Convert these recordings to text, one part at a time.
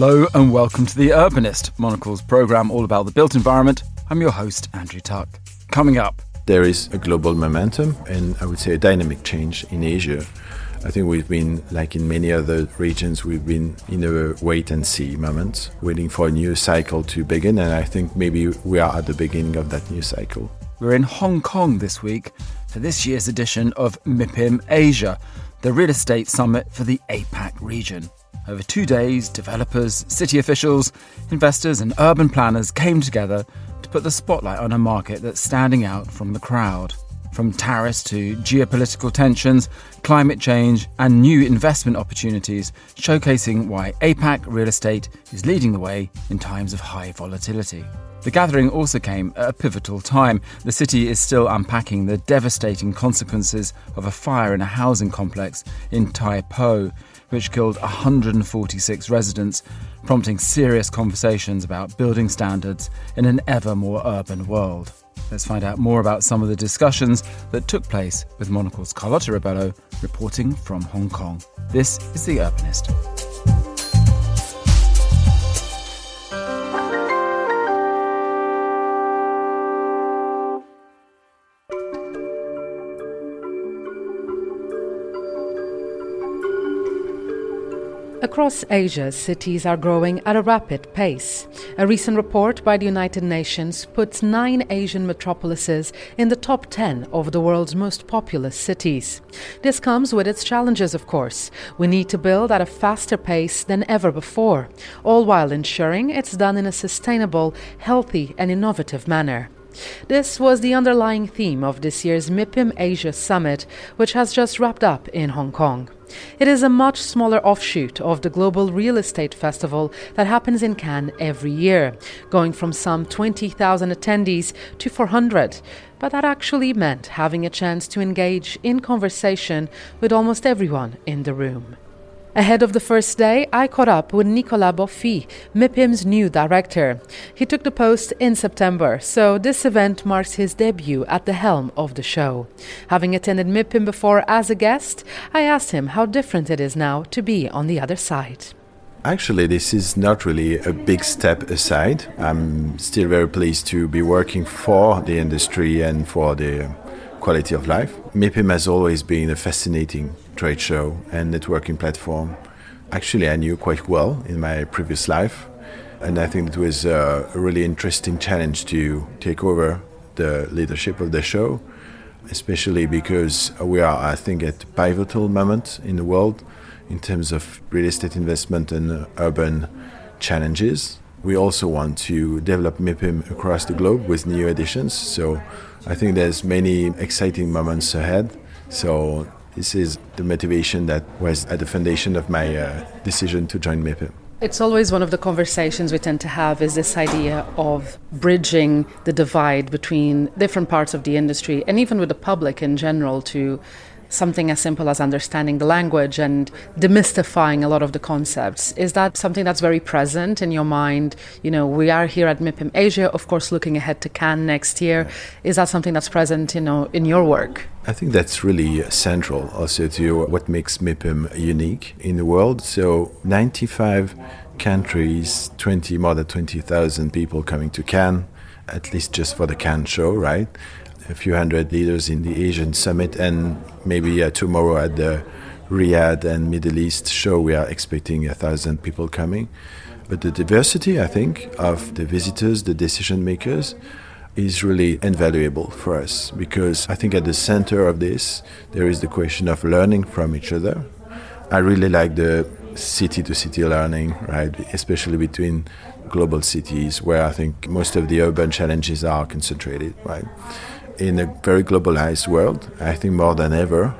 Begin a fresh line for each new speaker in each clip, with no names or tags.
Hello and welcome to The Urbanist, Monocle's programme all about the built environment. I'm your host, Andrew Tuck. Coming up.
There is a global momentum and I would say a dynamic change in Asia. I think we've been, like in many other regions, we've been in a wait-and-see moment, waiting for a new cycle to begin, and I think maybe we are at the beginning of that new cycle.
We're in Hong Kong this week for this year's edition of MIPIM Asia, the real estate summit for the APAC region. Over 2 days, developers, city officials, investors and urban planners came together to put the spotlight on a market that's standing out from the crowd. From tariffs to geopolitical tensions, climate change and new investment opportunities, showcasing why APAC real estate is leading the way in times of high volatility. The gathering also came at a pivotal time. The city is still unpacking the devastating consequences of a fire in a housing complex in Tai Po, which killed 146 residents, prompting serious conversations about building standards in an ever more urban world. Let's find out more about some of the discussions that took place with Monocle's Carlotta Rebello reporting from Hong Kong. This is The Urbanist.
Across Asia, cities are growing at a rapid pace. A recent report by the United Nations puts 9 Asian metropolises in the top 10 of the world's most populous cities. This comes with its challenges, of course. We need to build at a faster pace than ever before, all while ensuring it's done in a sustainable, healthy and innovative manner. This was the underlying theme of this year's MIPIM Asia Summit, which has just wrapped up in Hong Kong. It is a much smaller offshoot of the Global Real Estate Festival that happens in Cannes every year, going from some 20,000 attendees to 400. But that actually meant having a chance to engage in conversation with almost everyone in the room. Ahead of the first day, I caught up with Nicolas Boffy, MIPIM's new director. He took the post in September, so this event marks his debut at the helm of the show. Having attended MIPIM before as a guest, I asked him how different it is now to be on the other side.
Actually, this is not really a big step aside. I'm still very pleased to be working for the industry and for the quality of life. MIPIM has always been a fascinating trade show and networking platform. Actually, I knew quite well in my previous life, and I think it was a really interesting challenge to take over the leadership of the show, especially because we are, I think, at a pivotal moment in the world in terms of real estate investment and urban challenges. We also want to develop MIPIM across the globe with new editions, so I think there's many exciting moments ahead. So this is the motivation that was at the foundation of my decision to join MIPIM.
It's always one of the conversations we tend to have is this idea of bridging the divide between different parts of the industry and even with the public in general to something as simple as understanding the language and demystifying a lot of the concepts. Is that something that's very present in your mind? You know, we are here at MIPIM Asia, of course, looking ahead to Cannes next year. Is that something that's present, in your work?
I think that's really central also to what makes MIPIM unique in the world. So 95 countries, more than 20,000 people coming to Cannes, at least just for the Cannes show, right? A few hundred leaders in the Asian Summit, and maybe tomorrow at the Riyadh and Middle East show we are expecting 1,000 people coming. But the diversity, I think, of the visitors, the decision makers, is really invaluable for us, because I think at the center of this there is the question of learning from each other. I really like the city-to-city learning, right, especially between global cities where I think most of the urban challenges are concentrated, right? In a very globalized world, I think more than ever,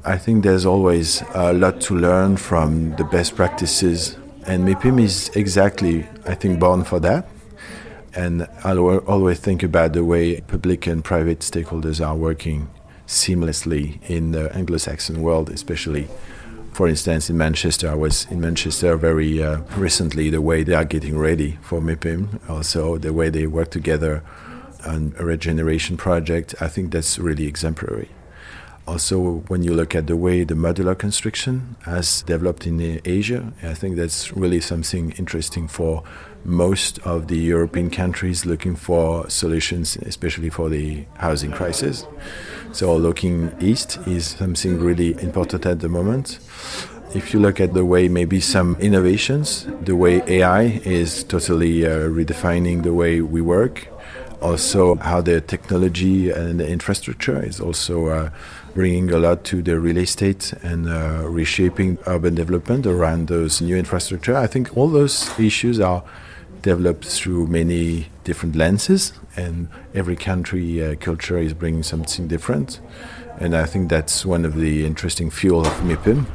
I think there's always a lot to learn from the best practices, and MIPIM is exactly, I think, born for that. And I always think about the way public and private stakeholders are working seamlessly in the Anglo-Saxon world, especially. For instance, in Manchester, I was in Manchester very recently, the way they are getting ready for MIPIM, also the way they work together on a regeneration project, I think that's really exemplary. Also, when you look at the way the modular construction has developed in Asia, I think that's really something interesting for most of the European countries looking for solutions, especially for the housing crisis. So looking east is something really important at the moment. If you look at the way maybe some innovations, the way AI is totally redefining the way we work, also how the technology and the infrastructure is also bringing a lot to the real estate and reshaping urban development around those new infrastructure. I think all those issues are developed through many different lenses, and every country culture is bringing something different. And I think that's one of the interesting fuel of MIPIM,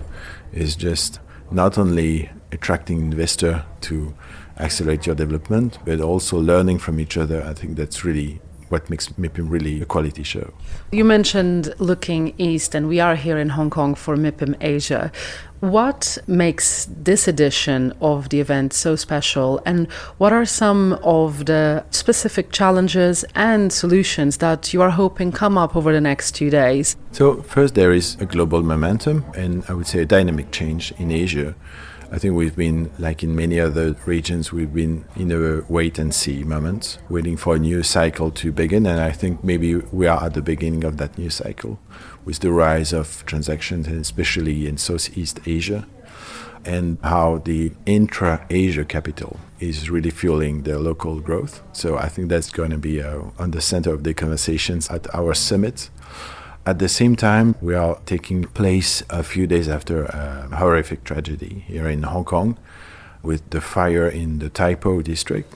is just not only attracting investor to accelerate your development, but also learning from each other. I think that's really what makes MIPIM really a quality show.
You mentioned looking east, and we are here in Hong Kong for MIPIM Asia. What makes this edition of the event so special, and what are some of the specific challenges and solutions that you are hoping come up over the next 2 days?
So first, there is a global momentum and I would say a dynamic change in Asia. I think we've been, like in many other regions, we've been in a wait-and-see moment, waiting for a new cycle to begin, and I think maybe we are at the beginning of that new cycle with the rise of transactions, and especially in Southeast Asia, and how the intra-Asia capital is really fueling the local growth. So I think that's going to be on the center of the conversations at our summit. At the same time, we are taking place a few days after a horrific tragedy here in Hong Kong with the fire in the Tai Po district.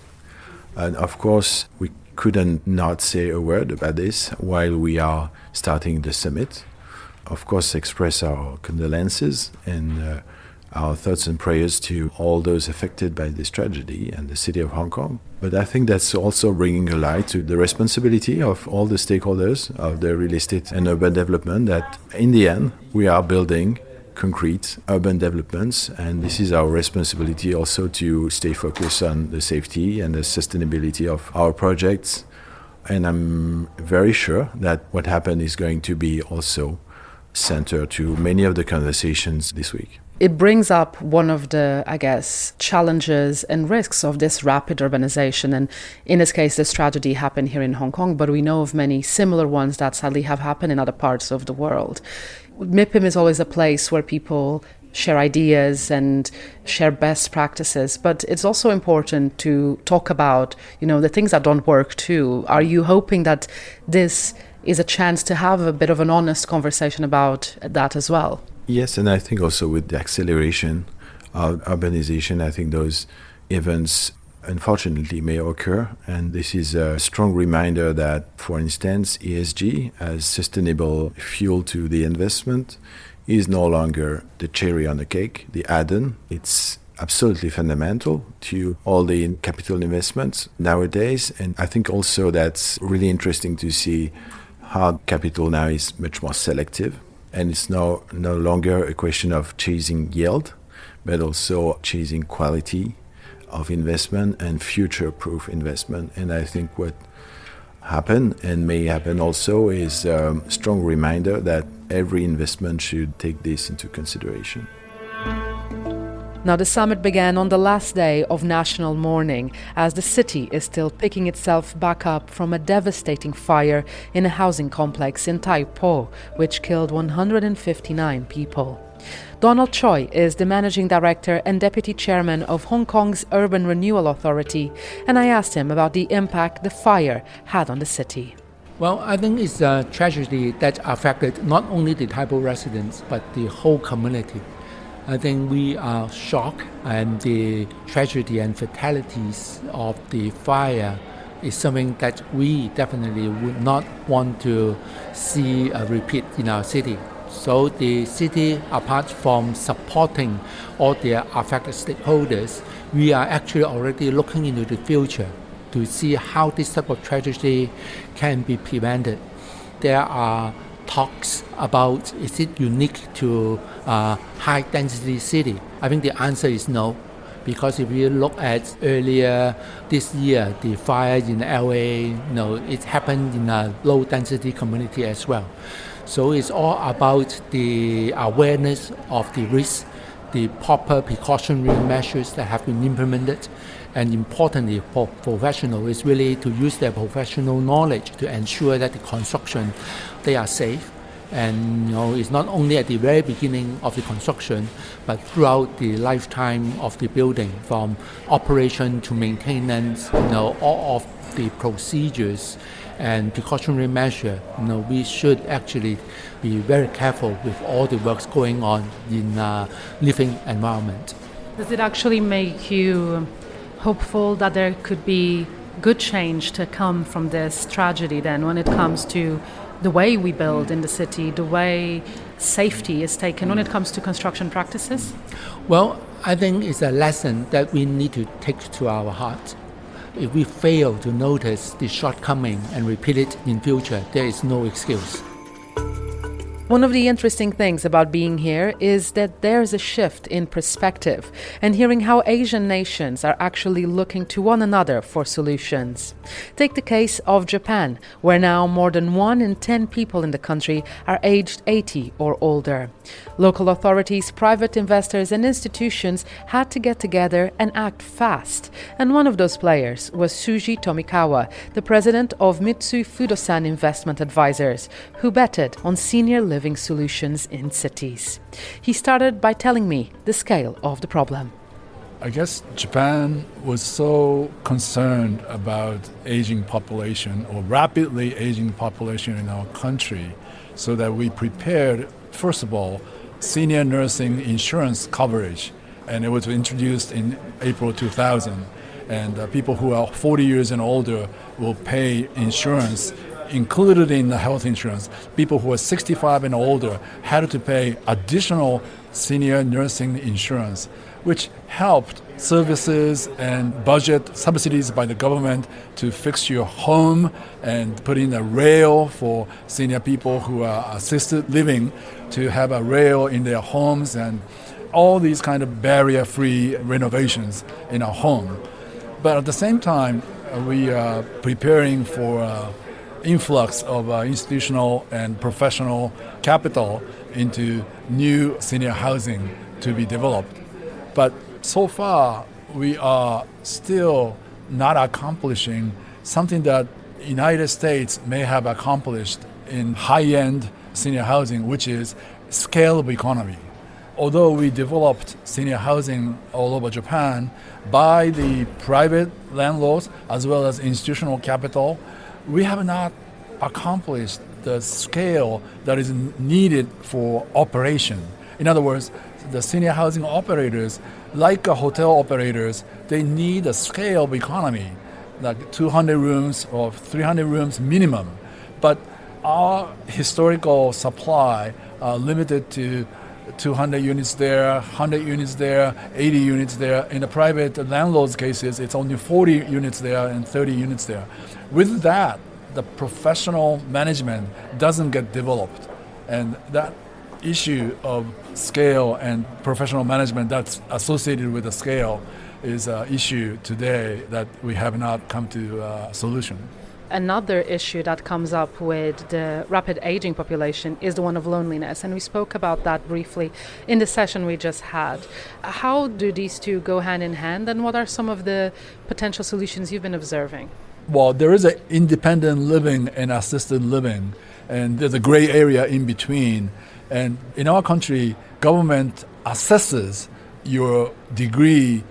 And of course, we couldn't not say a word about this while we are starting the summit. Of course, express our condolences and our thoughts and prayers to all those affected by this tragedy and the city of Hong Kong. But I think that's also bringing a light to the responsibility of all the stakeholders of the real estate and urban development, that in the end, we are building concrete urban developments, and this is our responsibility also to stay focused on the safety and the sustainability of our projects. And I'm very sure that what happened is going to be also center to many of the conversations this week.
It brings up one of the, I guess, challenges and risks of this rapid urbanization. And in this case, this tragedy happened here in Hong Kong, but we know of many similar ones that sadly have happened in other parts of the world. MIPIM is always a place where people share ideas and share best practices, but it's also important to talk about, the things that don't work too. Are you hoping that this is a chance to have a bit of an honest conversation about that as well?
Yes, and I think also with the acceleration of urbanization, I think those events unfortunately may occur. And this is a strong reminder that, for instance, ESG as sustainable fuel to the investment is no longer the cherry on the cake, the add-on. It's absolutely fundamental to all the capital investments nowadays. And I think also that's really interesting to see how capital now is much more selective. And it's no longer a question of chasing yield, but also chasing quality of investment and future-proof investment. And I think what happened and may happen also is a strong reminder that every investment should take this into consideration.
Now, the summit began on the last day of national mourning, as the city is still picking itself back up from a devastating fire in a housing complex in Tai Po, which killed 159 people. Donald Choi is the managing director and deputy chairman of Hong Kong's Urban Renewal Authority, and I asked him about the impact the fire had on the city.
Well, I think it's a tragedy that affected not only the Tai Po residents, but the whole community. I think we are shocked, and the tragedy and fatalities of the fire is something that we definitely would not want to see a repeat in our city. So the city, apart from supporting all the affected stakeholders, we are actually already looking into the future to see how this type of tragedy can be prevented. There are talks about, is it unique to high density city? I think the answer is no, because if you look at earlier this year, the fire in LA, it happened in a low density community as well. So it's all about the awareness of the risk, the proper precautionary measures that have been implemented, and importantly for professionals is really to use their professional knowledge to ensure that the construction, they are safe. And it's not only at the very beginning of the construction, but throughout the lifetime of the building, from operation to maintenance, all of the procedures and precautionary measure. We should actually be very careful with all the works going on in living environment.
Does it actually make you hopeful that there could be good change to come from this tragedy then, when it comes to the way we build in the city, the way safety is taken when it comes to construction practices?
Well, I think it's a lesson that we need to take to our heart. If we fail to notice the shortcoming and repeat it in future, there is no excuse.
One of the interesting things about being here is that there's a shift in perspective and hearing how Asian nations are actually looking to one another for solutions. Take the case of Japan, where now more than 1 in 10 people in the country are aged 80 or older. Local authorities, private investors and institutions had to get together and act fast. And one of those players was Suji Tomikawa, the president of Mitsui Fudosan Investment Advisors, who betted on senior living solutions in cities. He started by telling me the scale of the problem.
I guess Japan was so concerned about aging population or rapidly aging population in our country, so that we prepared, first of all, senior nursing insurance coverage, and it was introduced in April 2000. And people who are 40 years and older will pay insurance included in the health insurance. People who are 65 and older had to pay additional senior nursing insurance, which helped services and budget subsidies by the government to fix your home and put in a rail for senior people who are assisted living to have a rail in their homes, and all these kind of barrier-free renovations in our home. But at the same time, we are preparing for influx of institutional and professional capital into new senior housing to be developed. But so far, we are still not accomplishing something that United States may have accomplished in high-end senior housing, which is scale of economy. Although we developed senior housing all over Japan by the private landlords as well as institutional capital, we have not accomplished the scale that is needed for operation. In other words, the senior housing operators, like hotel operators, they need a scale of economy, like 200 rooms or 300 rooms minimum. But our historical supply are limited to 200 units there, 100 units there, 80 units there. In the private landlords' cases, it's only 40 units there and 30 units there. With that, the professional management doesn't get developed. And that issue of scale and professional management that's associated with the scale is an issue today that we have not come to a solution.
Another issue that comes up with the rapid aging population is the one of loneliness, and we spoke about that briefly in the session we just had. How do these two go hand in hand, and what are some of the potential solutions you've been observing?
Well, there is an independent living and assisted living, and there's a gray area in between. And in our country, government assesses your degree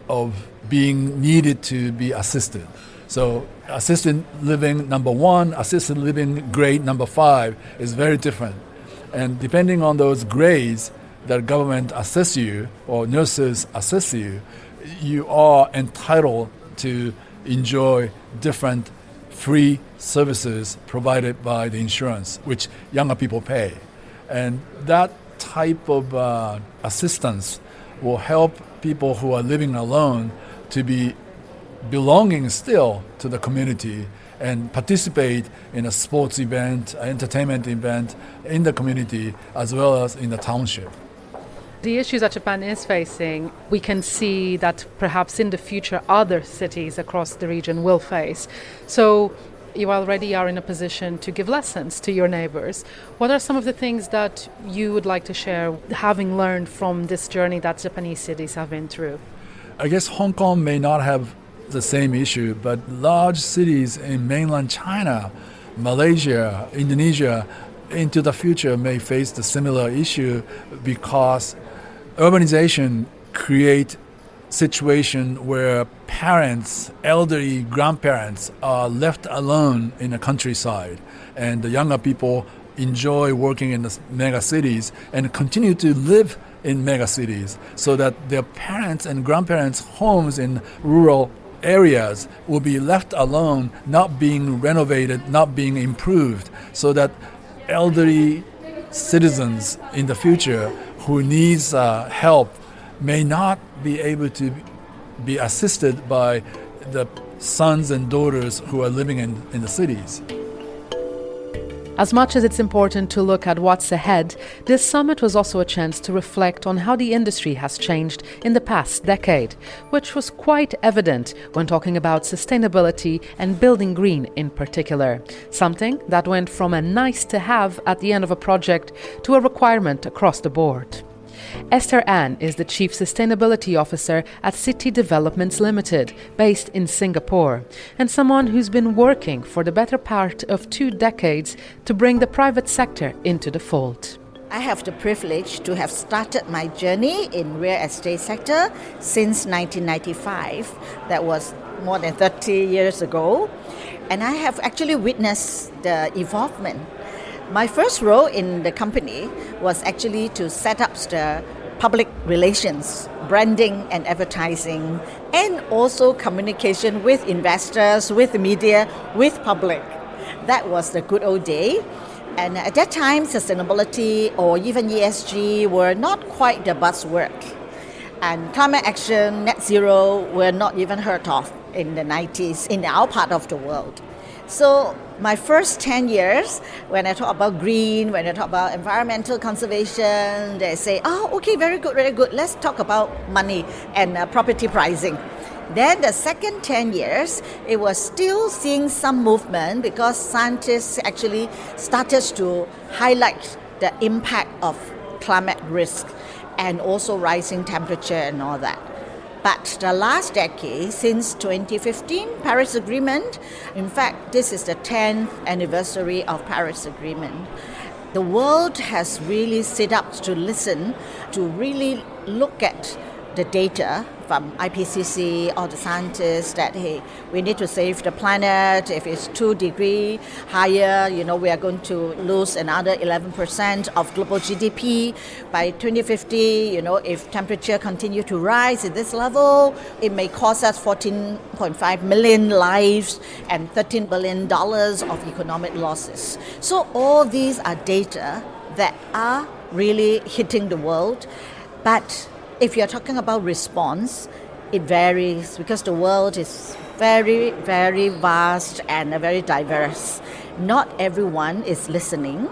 of being needed to be assisted. So assisted living number 1, assisted living grade number 5 is very different. And depending on those grades that government assess you or nurses assess you, you are entitled to enjoy different free services provided by the insurance, which younger people pay. And that type of assistance will help people who are living alone to be belonging still to the community and participate in a sports event, entertainment event in the community as well as in the township.
The issues that Japan is facing, we can see that perhaps in the future other cities across the region will face. So you already are in a position to give lessons to your neighbors. What are some of the things that you would like to share, having learned from this journey that Japanese cities have been through?
I guess Hong Kong may not have the same issue, but large cities in mainland China, Malaysia, Indonesia, into the future may face the similar issue because urbanization create situation where parents, elderly grandparents are left alone in the countryside, and the younger people enjoy working in the mega cities and continue to live in mega cities, so that their parents and grandparents' homes in rural areas will be left alone, not being renovated, not being improved, so that elderly citizens in the future who needs help may not be able to be assisted by the sons and daughters who are living in the cities.
As much as it's important to look at what's ahead, this summit was also a chance to reflect on how the industry has changed in the past decade, which was quite evident when talking about sustainability and building green in particular, something that went from a nice to have at the end of a project to a requirement across the board. Esther Ann is the Chief Sustainability Officer at City Developments Limited, based in Singapore, and someone who's been working for the better part of 2 decades to bring the private sector into the fold.
I have the privilege to have started my journey in real estate sector since 1995. That was more than 30 years ago. And I have actually witnessed the evolvement. My first role in the company was actually to set up the public relations, branding and advertising, and also communication with investors, with the media, with public. That was the good old day. And at that time, sustainability or even ESG were not quite the buzzword. And climate action, net zero were not even heard of in the 90s in our part of the world. So my first 10 years, when I talk about green, when I talk about environmental conservation, they say, oh, okay, very good. Let's talk about money and property pricing. Then the second 10 years, it was still seeing some movement because scientists actually started to highlight the impact of climate risk and also rising temperature and all that. But the last decade, since 2015, Paris Agreement, in fact, this is the 10th anniversary of Paris Agreement. The world has really sit up to listen, to really look at the data from IPCC, all the scientists that, hey, we need to save the planet. If it's 2 degrees higher, we are going to lose another 11% of global GDP. By 2050, if temperature continue to rise at this level, it may cost us 14.5 million lives and $13 billion of economic losses. So all these are data that are really hitting the world. But if you're talking about response, it varies because the world is very, very vast and very diverse. Not everyone is listening.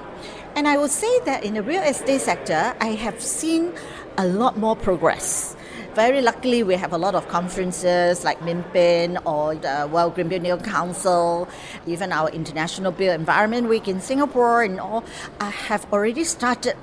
And I would say that in the real estate sector, I have seen a lot more progress. Very luckily, we have a lot of conferences like MIPIM or the World Green Building Council, even our International Built Environment Week in Singapore and all. I have already started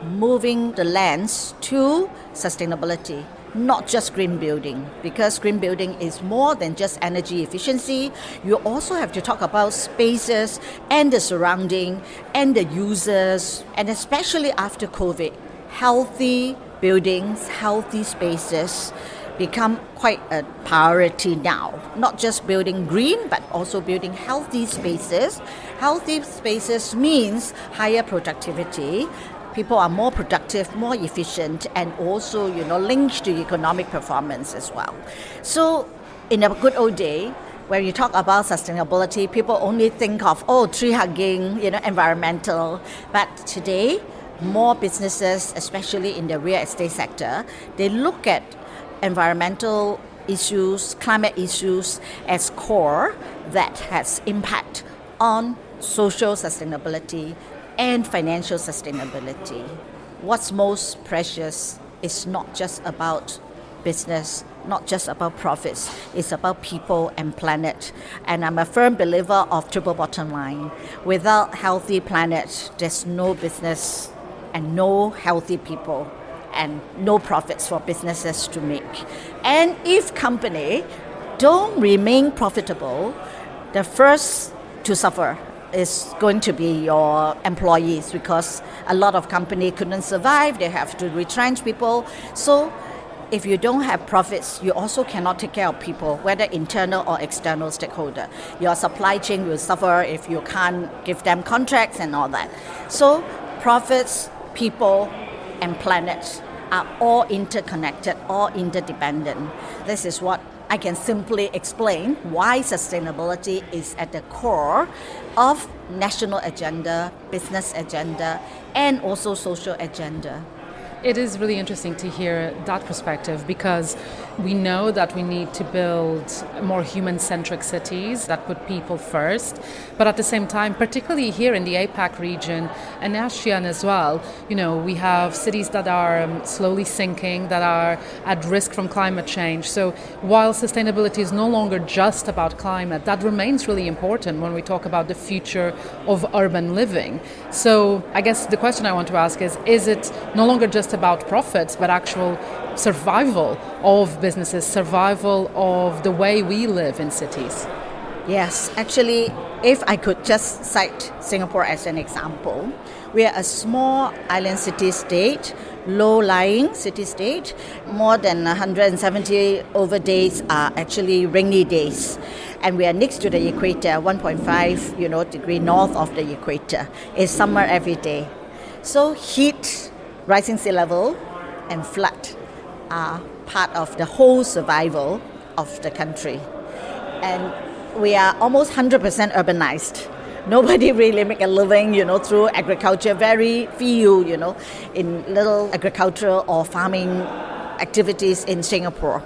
moving the lens to sustainability, not just green building, because green building is more than just energy efficiency. You also have to talk about spaces and the surrounding and the users, and especially after COVID, healthy buildings, healthy spaces become quite a priority now. Not just building green, but also building healthy spaces. Healthy spaces means higher productivity. People are more productive, more efficient, and also, linked to economic performance as well. So in a good old day, when you talk about sustainability, people only think of, tree hugging, environmental. But today, more businesses, especially in the real estate sector, they look at environmental issues, climate issues as core that has impact on social sustainability and financial sustainability. What's most precious is not just about business, not just about profits. It's about people and planet. And I'm a firm believer of triple bottom line. Without healthy planet, there's no business and no healthy people and no profits for businesses to make. And if company don't remain profitable, the first to suffer is going to be your employees, because a lot of companies couldn't survive. They have to retrench people. So if you don't have profits, you also cannot take care of people, whether internal or external stakeholder. Your supply chain will suffer if you can't give them contracts and all that. So profits, people, and planet are all interconnected, all interdependent. This is what I can simply explain why sustainability is at the core of national agenda, business agenda, and also social agenda.
It is really interesting to hear that perspective, because we know that we need to build more human-centric cities that put people first. But at the same time, particularly here in the APAC region and ASEAN as well, we have cities that are slowly sinking, that are at risk from climate change. So while sustainability is no longer just about climate, that remains really important when we talk about the future of urban living. So I guess the question I want to ask is it no longer just about profits, but actual survival of businesses, survival of the way we live in cities?
Yes, actually, if I could just cite Singapore as an example, we are a small island city-state, low-lying city-state. More than 170 over days are actually rainy days. And we are next to the equator, 1.5 degree north of the equator. It's summer every day. So heat, rising sea level, and flood are part of the whole survival of the country. And we are almost 100% urbanized. Nobody really make a living, through agriculture. Very few, in little agricultural or farming activities in Singapore.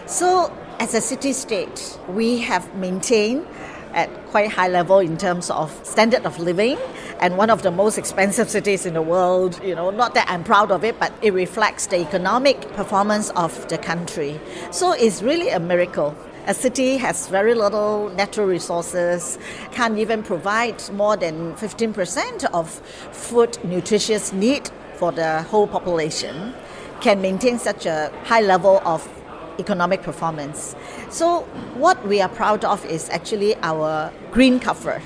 So as a city-state, we have maintained at quite high level in terms of standard of living, and one of the most expensive cities in the world. Not that I'm proud of it, but it reflects the economic performance of the country. So it's really a miracle. A city has very little natural resources, can't even provide more than 15% of food nutritious need for the whole population, can maintain such a high level of economic performance. So what we are proud of is actually our green coverage.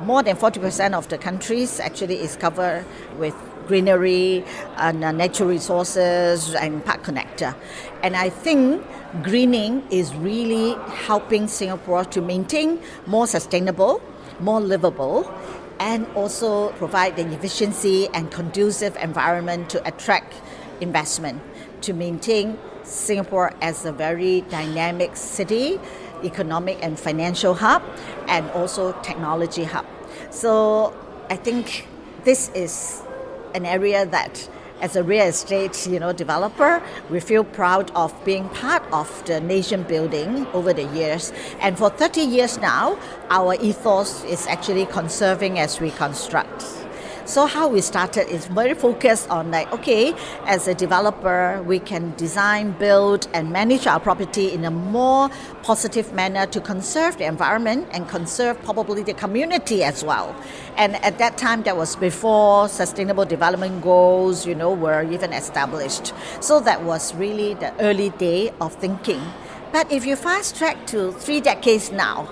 More than 40% of the countries actually is covered with greenery and natural resources and park connector. And I think greening is really helping Singapore to maintain more sustainable, more livable, and also provide the efficiency and conducive environment to attract investment, to maintain Singapore as a very dynamic city, economic and financial hub, and also technology hub. So I think this is an area that, as a real estate developer, we feel proud of being part of the nation building over the years. And for 30 years now, our ethos is actually conserving as we construct. So how we started is very focused on as a developer, we can design, build, and manage our property in a more positive manner to conserve the environment and conserve probably the community as well. And at that time, that was before sustainable development goals, were even established. So that was really the early day of thinking. But if you fast track to 3 decades now,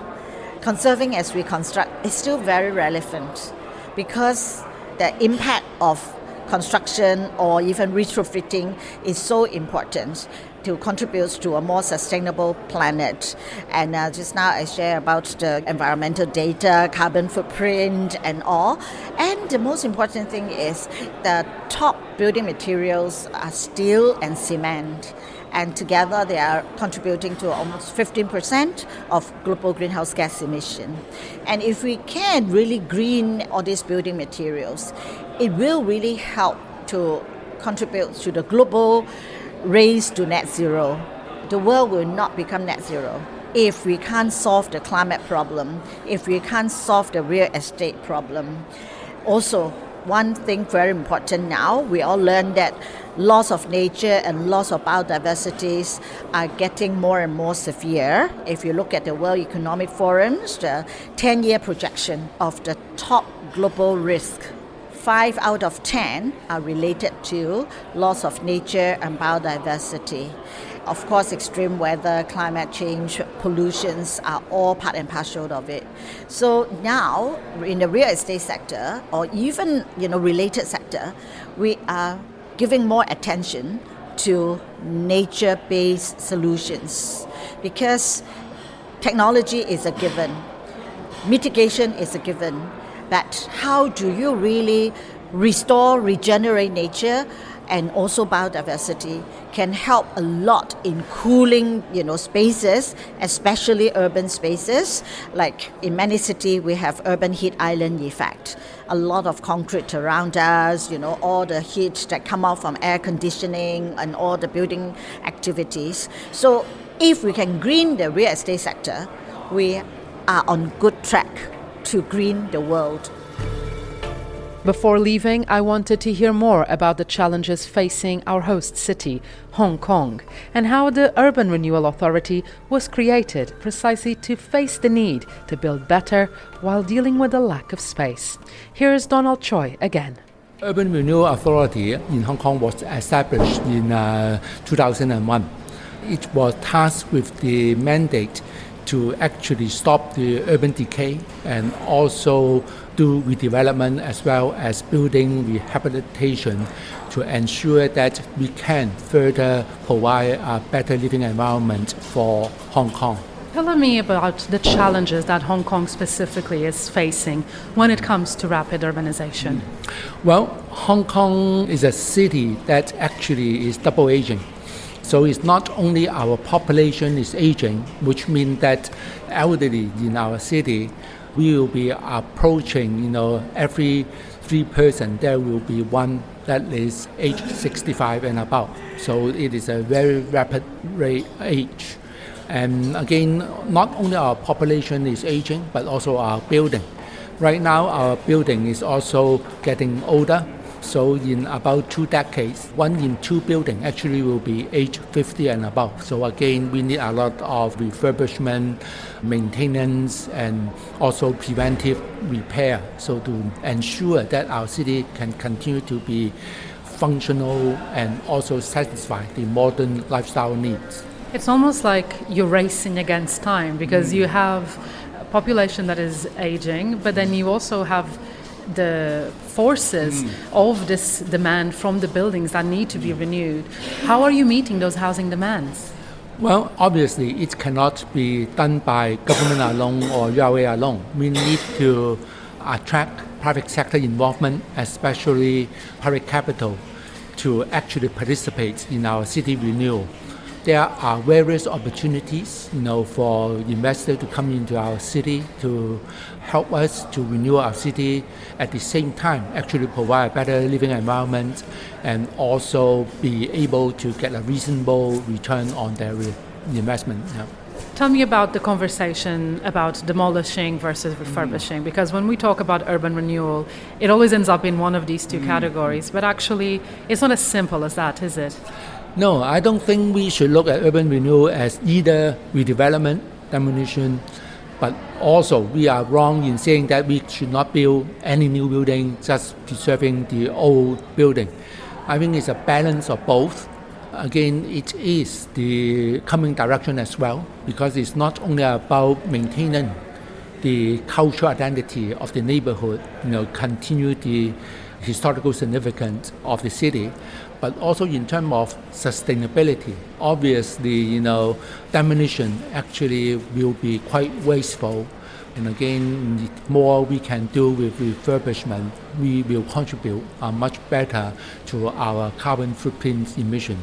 conserving as we construct is still very relevant, because the impact of construction or even retrofitting is so important to contribute to a more sustainable planet. And just now I share about the environmental data, carbon footprint and all. And the most important thing is the top building materials are steel and cement. And together they are contributing to almost 15% of global greenhouse gas emission. And if we can really green all these building materials, it will really help to contribute to the global race to net zero. The world will not become net zero if we can't solve the climate problem, if we can't solve the real estate problem. Also, one thing very important now, we all learn that loss of nature and loss of biodiversities are getting more and more severe. If you look at the World Economic Forum's the 10-year projection of the top global risk, 5 out of 10 are related to loss of nature and biodiversity. Of course, extreme weather, climate change, pollutions are all part and parcel of it. So now, in the real estate sector, or even related sector, we are giving more attention to nature-based solutions because technology is a given, mitigation is a given, but how do you really restore, regenerate nature and also biodiversity can help a lot in cooling, spaces, especially urban spaces. Like in many cities, we have urban heat island effect. A lot of concrete around us, all the heat that come out from air conditioning and all the building activities. So if we can green the real estate sector, we are on good track to green the world.
Before leaving, I wanted to hear more about the challenges facing our host city, Hong Kong, and how the Urban Renewal Authority was created precisely to face the need to build better while dealing with the lack of space. Here's Donald Choi again.
Urban Renewal Authority in Hong Kong was established in 2001. It was tasked with the mandate to actually stop the urban decay and also do redevelopment as well as building rehabilitation to ensure that we can further provide a better living environment for Hong Kong.
Tell me about the challenges that Hong Kong specifically is facing when it comes to rapid urbanization.
Well, Hong Kong is a city that actually is double aging. So it's not only our population is aging, which means that elderly in our city, we will be approaching, every 3 persons, there will be one that is age 65 and above. So it is a very rapid rate age. And again, not only our population is aging, but also our building. Right now, our building is also getting older. So in about 2 decades, 1 in 2 buildings actually will be age 50 and above. So again, we need a lot of refurbishment, maintenance, and also preventive repair. So to ensure that our city can continue to be functional and also satisfy the modern lifestyle needs.
It's almost like you're racing against time because you have a population that is aging, but then you also have the forces of this demand from the buildings that need to be renewed. How are you meeting those housing demands?
Well, obviously, it cannot be done by government alone or URA alone. We need to attract private sector involvement, especially private capital, to actually participate in our city renewal. There are various opportunities, for investors to come into our city to help us to renew our city. At the same time, actually provide a better living environment and also be able to get a reasonable return on their investment. Yeah.
Tell me about the conversation about demolishing versus refurbishing, because when we talk about urban renewal, it always ends up in one of these two categories, but actually it's not as simple as that, is it?
No, I don't think we should look at urban renewal as either redevelopment, demolition, but also we are wrong in saying that we should not build any new building, just preserving the old building. I think it's a balance of both. Again, it is the coming direction as well, because it's not only about maintaining the cultural identity of the neighborhood, continue the historical significance of the city, but also in terms of sustainability. Obviously, demolition actually will be quite wasteful. And again, the more we can do with refurbishment, we will contribute much better to our carbon footprint emission.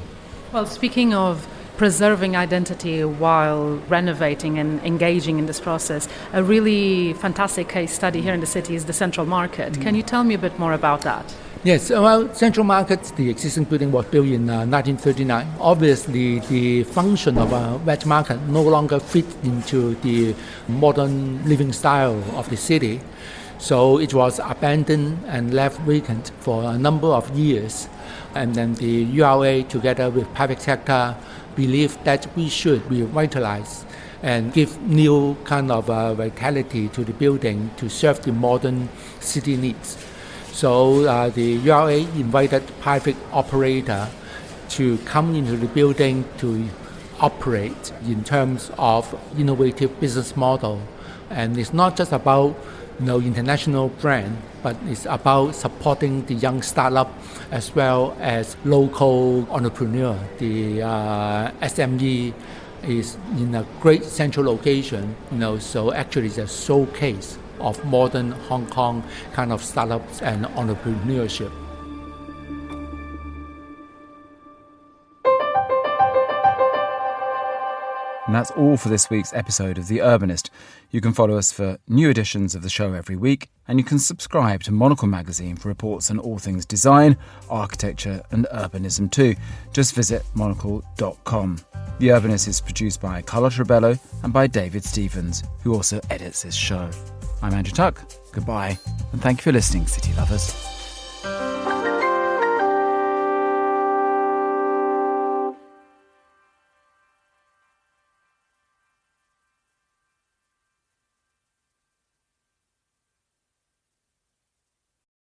Well, speaking of preserving identity while renovating and engaging in this process, a really fantastic case study here in the city is the Central Market. Can you tell me a bit more about that?
Yes, well, Central Market, the existing building was built in 1939. Obviously, the function of a wet market no longer fits into the modern living style of the city. So it was abandoned and left vacant for a number of years. And then the URA, together with private sector, believed that we should revitalize and give new kind of vitality to the building to serve the modern city needs. So the URA invited private operator to come into the building to operate in terms of innovative business model. And it's not just about international brand, but it's about supporting the young startup as well as local entrepreneur. The SME is in a great central location, so actually it's a showcase of modern Hong Kong kind of startups and entrepreneurship.
And that's all for this week's episode of The Urbanist. You can follow us for new editions of the show every week, and you can subscribe to Monocle magazine for reports on all things design, architecture and urbanism too. Just visit monocle.com. The Urbanist is produced by Carlos Rebello and by David Stevens, who also edits this show. I'm Andrew Tuck. Goodbye, and thank you for listening, City Lovers.